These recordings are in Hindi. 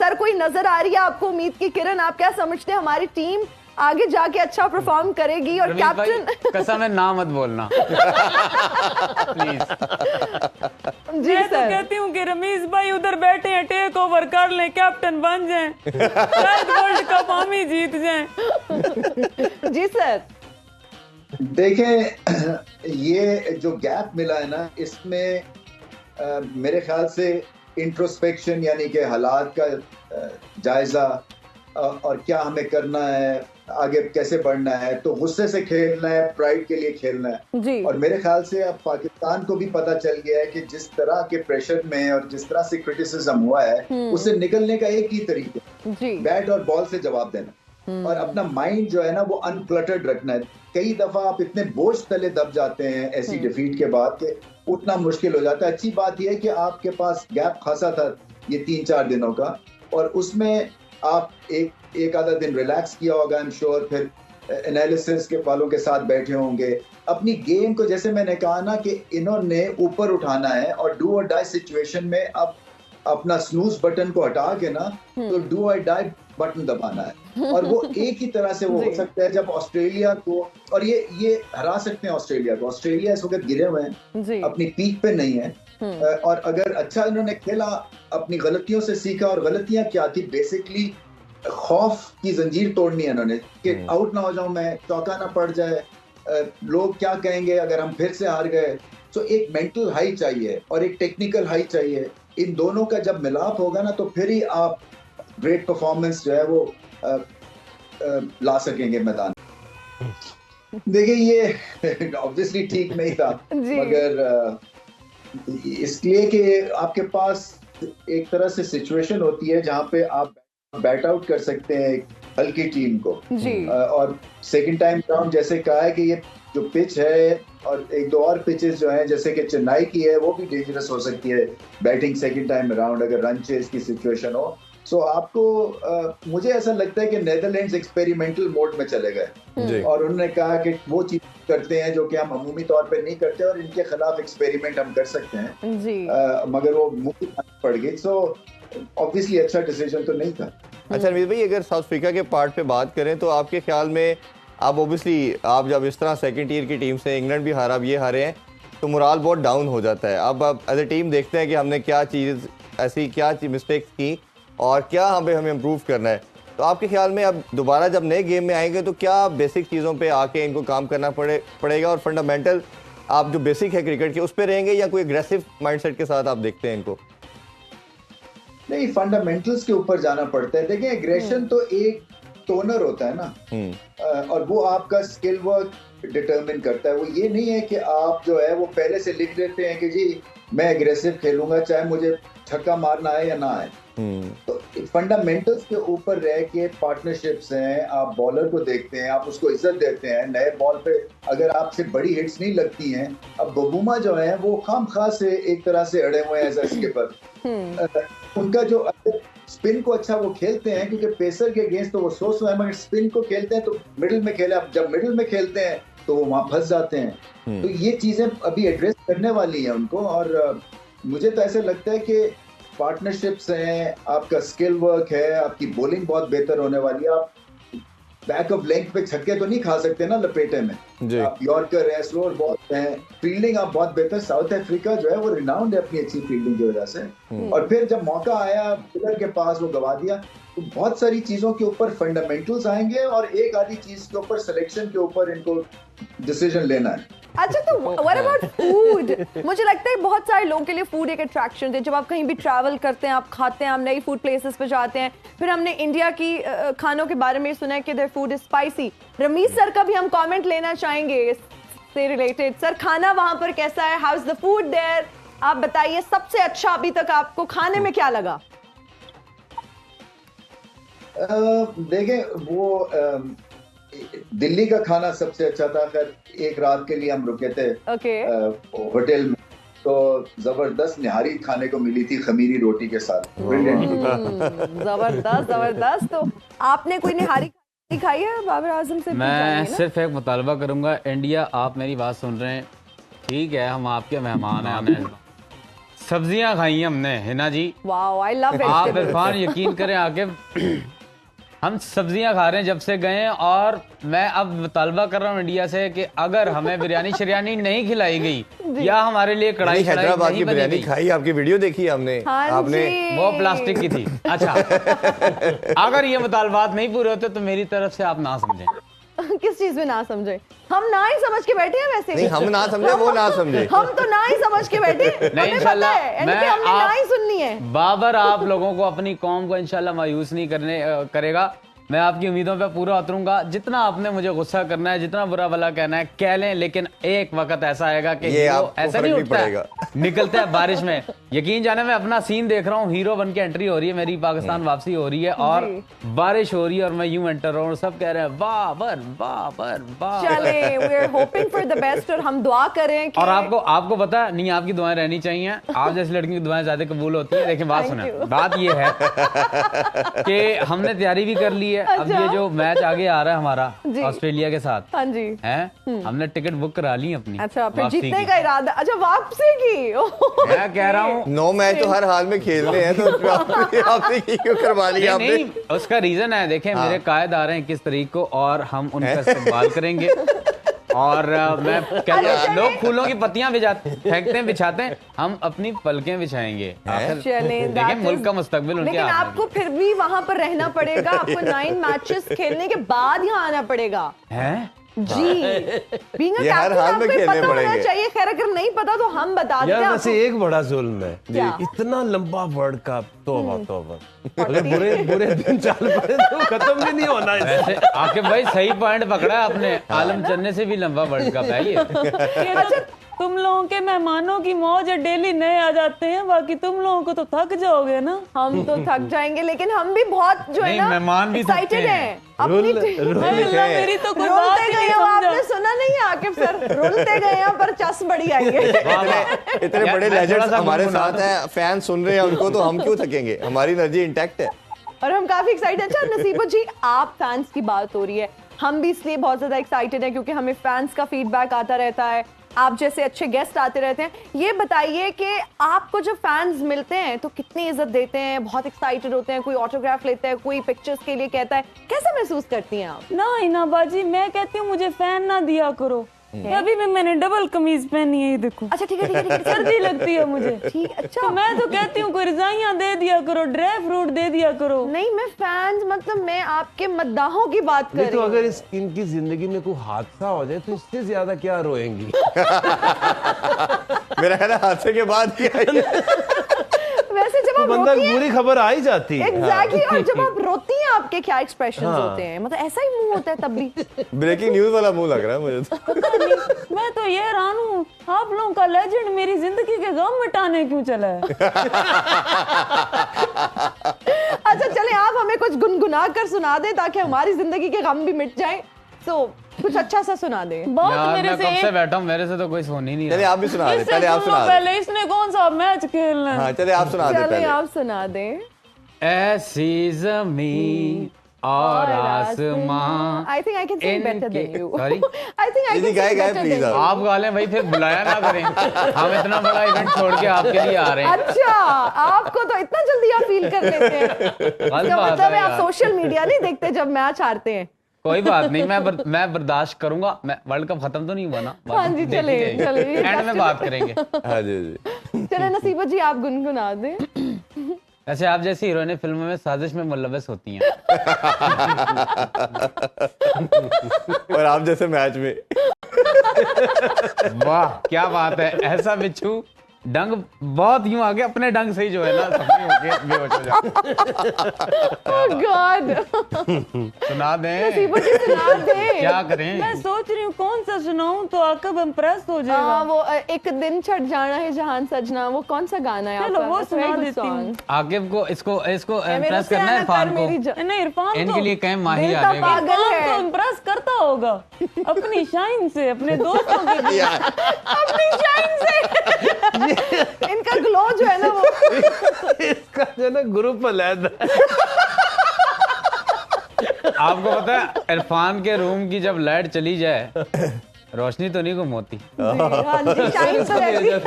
सर कोई नजर आ रही है आपको उम्मीद की किरण? आप क्या समझते हैं हमारी टीम आगे जाके अच्छा परफॉर्म करेगी? और कैप्टन कसम है ना मत बोलना प्लीज। जी मैं तो सर कहती हूँ कि रमीज भाई उधर बैठे हैं, टेक ओवर कर लें, कैप्टन बन जाएं, शायद वर्ल्ड कप हम ही जीत जाएं। जी सर देखें, ये जो गैप मिला है ना, इसमें मेरे ख्याल से इंट्रोस्पेक्शन यानी कि हालात का जायजा और क्या हमें करना है, आगे कैसे बढ़ना है, तो गुस्से से खेलना है, प्राइड के लिए खेलना है जी। और मेरे ख्याल से अब पाकिस्तान को भी पता चल गया है कि जिस तरह के प्रेशर में और जिस तरह से क्रिटिसिज्म हुआ है उससे निकलने का एक ही तरीका जी बैट और बॉल से जवाब देना और अपना माइंड जो है ना वो अनक्लटर्ड रखना है। कई दफा आप इतने बोझ तले दब जाते हैं ऐसी डिफीट के बाद कि उठना मुश्किल हो जाता है। अच्छी बात यह है कि आपके पास गैप खासा था ये 3-4 दिनों का और उसमें आप एक आधा दिन रिलैक्स किया होगा, आई एम श्योर, फिर एनालिसिस के वालों के साथ बैठे होंगे। अपनी गेम को जैसे मैंने कहा ना कि इन्होंने ऊपर उठाना है और डू और डाई सिचुएशन में अब अपना स्नूज बटन को हटा के ना तो डू और डाई बटन दबाना है और वो एक ही तरह से वो हो सकता है जब ऑस्ट्रेलिया को, और ये हरा सकते हैं ऑस्ट्रेलिया को। ऑस्ट्रेलिया इस वक्त गिरे हुए हैं, अपनी पीक पे नहीं है और अगर अच्छा इन्होंने खेला, अपनी गलतियों से सीखा और गलतियां क्या थी, बेसिकली खौफ की जंजीर तोड़नी है इन्होंने कि आउट ना हो जाऊं मैं, चौका ना पड़ जाए, लोग क्या कहेंगे अगर हम फिर से हार गए। तो एक मेंटल हाई चाहिए और एक टेक्निकल हाई चाहिए। इन दोनों का जब मिलाप होगा ना तो फिर ही आप ग्रेट परफॉर्मेंस जो है वो ला सकेंगे मैदान। देखिए ये ऑब्वियसली ठीक नहीं था मगर इसलिए कि आपके पास एक तरह से सिचुएशन होती है जहां पे आप बैट आउट कर सकते हैं एक हल्की टीम को और सेकंड टाइम राउंड जैसे कहा है कि ये जो पिच है और एक दो और पिचेस जो हैं जैसे कि चेन्नई की है वो भी डेंजरस हो सकती है बैटिंग सेकंड टाइम राउंड अगर रन चेस की सिचुएशन हो। सो आपको मुझे ऐसा लगता है कि नेदरलैंड्स एक्सपेरिमेंटल मोड में चले गए और उन्होंने कहा कि वो चीज करते हैं जो कि हम अमूमी तौर पे नहीं करते और इनके खिलाफ एक्सपेरिमेंट हम कर सकते हैं मगर वो मुख्य पड़ गई। सो ऑब्वियसली अच्छा डिसीजन तो नहीं था। अच्छा रमीज भाई, अगर साउथ अफ्रीका के पार्ट पे बात करें तो आपके ख्याल में आप ऑब्वियसली आप जब इस तरह सेकंड टियर की टीम से इंग्लैंड भी हारा, अब ये हारे हैं तो मोराल बहुत डाउन हो जाता है। अब आप एज ए टीम देखते हैं कि हमने क्या चीज़ ऐसी क्या मिस्टेक्स की और क्या हमें इम्प्रूव करना है। तो आपके ख्याल में अब दोबारा जब नए गेम में आएंगे तो क्या बेसिक चीज़ों पे आके इनको काम करना पड़ेगा और फंडामेंटल आप जो बेसिक है क्रिकेट के उस पर रहेंगे या कोई एग्रेसिव माइंडसेट के साथ आप देखते हैं इनको? नहीं, फंडामेंटल्स के ऊपर जाना पड़ता है। देखिए एग्रेशन तो एक टोनर होता है ना और वो आपका स्किल वर्क डिटरमिन करता है। वो ये नहीं है कि आप जो है वो पहले से लिख देते हैं कि जी मैं एग्रेसिव खेलूंगा चाहे मुझे छक्का मारना है या ना आए। तो फंडामेंटल्स के ऊपर रह के पार्टनरशिप्स हैं, आप बॉलर को देखते हैं, आप उसको इज्जत देते हैं। नए बॉल पे अगर आपसे बड़ी हिट्स नहीं लगती हैं, अब बबूमा जो है वो खामखा से एक तरह से अड़े हुए हैं एज अ स्किपर। उनका जो स्पिन को अच्छा वो खेलते हैं क्योंकि पेसर के अगेंस्ट तो वो सो है मगर स्पिन को खेलते हैं तो मिडिल में खेले। अब जब मिडिल में खेलते हैं तो वो वहां फंस जाते हैं। तो ये चीजें अभी एड्रेस करने वाली हैं उनको और मुझे तो ऐसे लगता है कि पार्टनरशिप्स हैं, आपका स्किल वर्क है, आपकी बॉलिंग बहुत बेहतर होने वाली है। आप बैक ऑफ लेंथ पे छक्के तो नहीं खा सकते ना लपेटे में, आप यॉर्कर है, स्लोअर बॉल है, फील्डिंग आप बहुत बेहतर। साउथ अफ्रीका जो है वो रिनाउंड है अपनी अच्छी फील्डिंग की वजह से और फिर जब मौका आया पिलर के पास वो गवा दिया। तो बहुत सारी चीजों के ऊपर फंडामेंटल्स आएंगे और एक आधी चीज के ऊपर सिलेक्शन के ऊपर इनको डिसीजन लेना है। अच्छा तो व्हाट अबाउट फूड? मुझे लगता है बहुत सारे लोगों के लिए फूड एक अट्रैक्शन है। जब आप कहीं भी ट्रैवल करते हैं, आप खाते हैं, आप नई फूड प्लेसेस पे जाते हैं। फिर हमने इंडिया की खानों के बारे में सुना है कि their food is spicy. Ramiz sir का भी हम कमेंट लेना चाहेंगे इससे रिलेटेड। सर खाना वहां पर कैसा है? How is the food there? आप बताइए सबसे अच्छा अभी तक आपको खाने में क्या लगा? देखें वो दिल्ली का खाना सबसे अच्छा था। खैर एक रात के लिए हम रुके थे होटल में तो जबरदस्त निहारी खाने को मिली थी खमीरी रोटी के साथ। जबरदस्त जबरदस्त। तो आपने कोई निहारी खाई है बाबर आजम से? मैं सिर्फ एक मुतालबा करूंगा, इंडिया आप मेरी बात सुन रहे हैं, ठीक है हम आपके मेहमान हैं, सब्जियां खाई हमने हिना जी। वाओ, आई लव आप वेजिटेबल्स। इरफान यकीन करें आके हम सब्जियां खा रहे हैं जब से गए हैं, और मैं अब मुतालबा कर रहा हूँ इंडिया से कि अगर हमें बिरयानी शरियानी नहीं खिलाई गई या हमारे लिए कढ़ाई शढ़ाई हैदराबाद नहीं की बनी बिरयानी गई, खाई, आपकी वीडियो देखी हमने। हाँ आपने जी। वो प्लास्टिक की थी। अच्छा, अगर ये मुतालबात नहीं पूरे होते तो मेरी तरफ से आप ना समझें। किस चीज में ना समझे? हम ना ही समझ के बैठे हैं वैसे। नहीं, हम ना समझे, वो ना समझे। हम तो ना ही समझ के बैठे। नहीं, हमें इंशाल्लाह पता है, यानी कि हमने ना ही सुननी है। बाबर आप लोगों को, अपनी कौम को इंशाल्लाह मायूस नहीं करेगा। मैं आपकी उम्मीदों पे पूरा उतरूंगा। जितना आपने मुझे गुस्सा करना है, जितना बुरा भला कहना है कह लें, लेकिन एक वक्त ऐसा आएगा कि ये हीरो आपको ऐसा फर्क नहीं नहीं उठता है, पड़ेगा। निकलता है बारिश में। यकीन जाने मैं अपना सीन देख रहा हूँ, हीरो बन के एंट्री हो रही है मेरी, पाकिस्तान वापसी हो रही है और बारिश हो रही है और मैं यूं एंटर रहा हूँ, सब कह रहे हैं बाबर बाबर बाबर। चले, we are hoping for the best और हम दुआ करें कि और आपको पता नहीं, आपकी दुआएं रहनी चाहिए। आप जैसी लड़की की दुआएं ज्यादा कबूल होती है। लेकिन बात Thank सुने, you. बात ये है कि हमने तैयारी भी कर ली है। अब अच्छा। ये जो मैच आगे आ रहा है हमारा जी। ऑस्ट्रेलिया के साथ हाँ जी। है, हमने टिकट बुक करा ली अपनी। अच्छा, फिर वापसी जीतने की। का इरादा? अच्छा, वापसी की। मैं कह रहा हूँ 9 मैच तो हर हाल में खेलने हैं, तो आपने क्यों करवा लिया आपने? नहीं, उसका रीजन है, देखें मेरे कायद आ रहे हैं 21 तारीख को और हम उनका इस्तेमाल करेंगे। और मैं कहता हूँ लोग फूलों की पत्तियां फेंकते हैं, बिछाते हैं, हम अपनी पलकें बिछाएंगे। चलें, देखिए that मुल्क is- का मुस्तकबिल उनके लेकिन हाथ में आपको फिर भी वहां पर रहना पड़ेगा। आपको 9 मैचेस खेलने के बाद यहाँ आना पड़ेगा है। जी। Being a ये हर captain हाल में आपको खेलने पता होना पड़ेंगे। चाहिए। खैर, अगर नहीं पता तो हम बता देते यार हैं वैसे आपको। एक बड़ा जुल्म है, क्या? इतना लंबा वर्ल्ड कप, तौबा तौबा, अगर बुरे बुरे दिन चल पड़े तो खत्म भी नहीं होना है। वैसे आकिब भाई सही पॉइंट पकड़ा है आपने, आलम चन्ने से भी लंबा वर्ल्ड कप है ये। ये तो तुम लोगों के मेहमानों की मौज है, डेली नए आ जाते हैं, बाकी तुम लोगों को तो थक जाओगे ना। हम तो थक जाएंगे, लेकिन हम भी बहुत जो है नहीं, ना मेहमान भी थकते एक्साइटेड हैं। हैं अपनी अरे अल्लाह, मेरी तो कोई बात रोलते ही गए नहीं हो। आपने समझा। सुना नहीं है आकिब सर? रोलते गए हैं पर चस बड़ी आई है। इतने यार, बड़े मैं थोड़ा लेजेंड्स सा हमारे गुनगुना साथ हैं, फैन सुन रहे हैं उनको, तो हम क्यों थकेंगे? हमारी एनर्जी इंटैक्ट है। और हम काफी एक्साइटेड। अच्छा नसीबो जी, आप फैंस की बात हो रही है, हम भी इसलिए बहुत ज्यादा एक्साइटेड हैं क्योंकि हमें फैंस का फीडबैक आता रहता है, आप जैसे अच्छे गेस्ट आते रहते हैं। ये बताइए कि आपको जब फैंस मिलते हैं तो कितनी इज्जत देते हैं, बहुत एक्साइटेड होते हैं, कोई ऑटोग्राफ लेता है, कोई पिक्चर्स के लिए कहता है, कैसे महसूस करती हैं आप? ना हिना बाजी, मैं कहती हूँ मुझे फैन ना दिया करो। अभी भी मैंने डबल कमीज पहनी है, ये देखो। अच्छा ठीक है ठीक है ठीक है। सर्दी लगती है मुझे। ठीक, अच्छा। तो मैं तो कहती हूँ कोई रजाइयाँ दे दिया करो, ड्राई फ्रूट दे दिया करो। नहीं, मैं फैंस मतलब मैं आपके मद्दाहों की बात कर नहीं रही तो हूँ। अगर इनकी जिंदगी में कोई हादसा हो जाए तो इससे ज्यादा क्या रोएंगी? मेरा ख्याल है हादसे के बाद क्या है? वैसे जब तो आप बंदा रोती हैं बुरी खबर आ ही जाती है। एग्जैक्टली, और जब आप रोती हैं आपके क्या एक्सप्रेशंस होते हैं? मतलब ऐसा ही मुंह होता है तब भी? ब्रेकिंग न्यूज वाला मुंह लग रहा है मुझे तो। पता नहीं, मैं तो ये हैरान हूँ, आप लोगों का लेजेंड मेरी जिंदगी के गम मिटाने क्यों चला है? अच्छा चले, आप हमें कुछ गुनगुना कर सुना दें ताकि हमारी जिंदगी के गम भी मिट जाएं। तो कुछ अच्छा सा सुना दें। बहुत यार मेरे मैं से कब से बैठा हूँ, मेरे से तो कोई सुन ही नहीं चलिए रहा। आप भी सुना दे, इससे पहले आप सुनो सुना दे। पहले, इसने कौन सा मैच खेलना है? हाँ चलिए आप सुना दे चले पहले। आप सुना दें। ऐसी जमीन और आसमां। I think I can sing better than you. Sorry? I think I दीदी कैन गाए सिंग गाए बेटर प्लीज देन आप। आप गा लें भाई, फिर बुलाया ना करें। हम इतना बड़ा इवेंट छोड़ के आपके लिए आ रहे हैं। अच्छा, आपको तो इतना जल्दी आप फील कर लेते हैं। इसका बात मतलब है है आप यार। सोशल मीडिया नहीं देखते जब मैच हारते हैं। कोई बात नहीं, मैं बर्दाश्त करूंगा। मैं वर्ल्ड कप खत्म तो नहीं हुआ ना। हाँ जी, चले चले। एंड में बात करेंगे। हाँ जी जी। चले नसीबा जी, आप गुनगुना दें। ऐसे आप जैसी हीरोइनें फिल्मों में साजिश में मुलव्वस होती हैं। और आप जैसे मैच में। वाह क्या बात है, ऐसा बिच्छू डंग बहुत यूं आगे अपने डंग से ही जो है ना सपने होके बेहोश हो जाते। ओह गॉड। सुना दें, नसीबा जी सुना दें। क्या करें? मैं सोच रही हूँ कौन सा सुनाऊं तो आकब इम्प्रेस हो जाएगा। वो एक दिन छट जाना है जहान सजना, वो कौन सा गाना है चलो, आपका? वो That's सुना very good देती हूँ। song। आकिब को इसको मेरे इम्प्रेस से करना है आना इरफान कर को। मेरी जान। नहीं, इरफान इनके तो लिए कहें माही दिल आ का जाएगा। पागल इरफान है। तो इम्प्रेस करता होगा अपनी शाइन से, अपने दोस्तों के लिए। अपनी शाइन से। इनका ग्लो जो है ना वो इसका जो है ना ग्रुप अलग है। आपको पता है इरफान के रूम की जब लाइट चली जाए रोशनी तो नहीं गुम होती। हाँ जी, शाइन तो रहती है,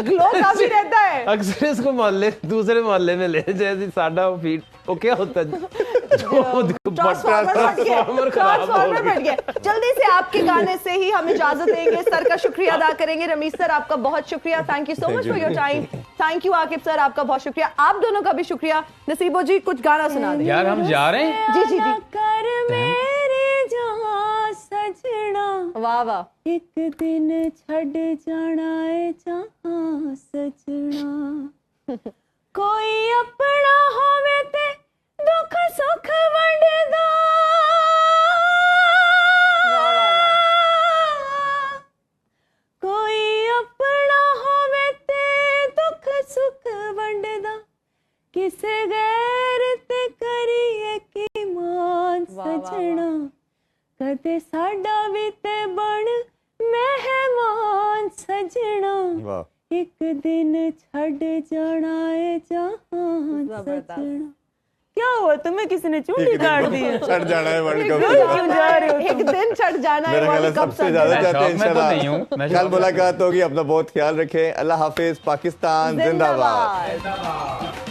ग्लो काफी रहता है। अक्सर इसको मोहल्ले दूसरे मोहल्ले में ले जैसे साडा फीट वो क्या होता है ट्रांसफार्मर फट गया। जल्दी से आपके गाने से ही हम इजाजत देंगे। सर का शुक्रिया अदा करेंगे। रमीज सर आपका बहुत शुक्रिया, thank you so much for your time. Thank you Aqib sir, आपका बहुत शुक्रिया। आप दोनों का भी शुक्रिया। नसीबो जी कुछ गाना सुना दें। यार हम जा रहे हैं। जी जी जी, कर मेरे जहां सजना, वाह वाह। एक दिन छड़ जाना है जहां सजना, कोई अपना होवे ते दुख सुख वंडदा, कोई अपना होवे ते दुख सुख वंडदा, किसे गैर ते करिए की मान सजना, कदे साडा भी ते बन मेहमान सजना, वाह एक दिन छड़ जाना है जहां सजना। क्या हुआ तुम्हें, किसी ने चूड़ी काट दी है? चढ़ जाना है वर्ल्ड कप। क्यों जा रहे हो एक दिन चढ़ जाना है मेरा ख्याल है वर्ल्ड कप। सबसे ज्यादा मैं चाहते हैं शौक में तो इंशाल्लाह। नहीं हूँ, मैं कल शौक में- मुलाकात होगी, अपना बहुत ख्याल रखें। अल्लाह हाफिज। पाकिस्तान जिंदाबाद। जिंदाबाद।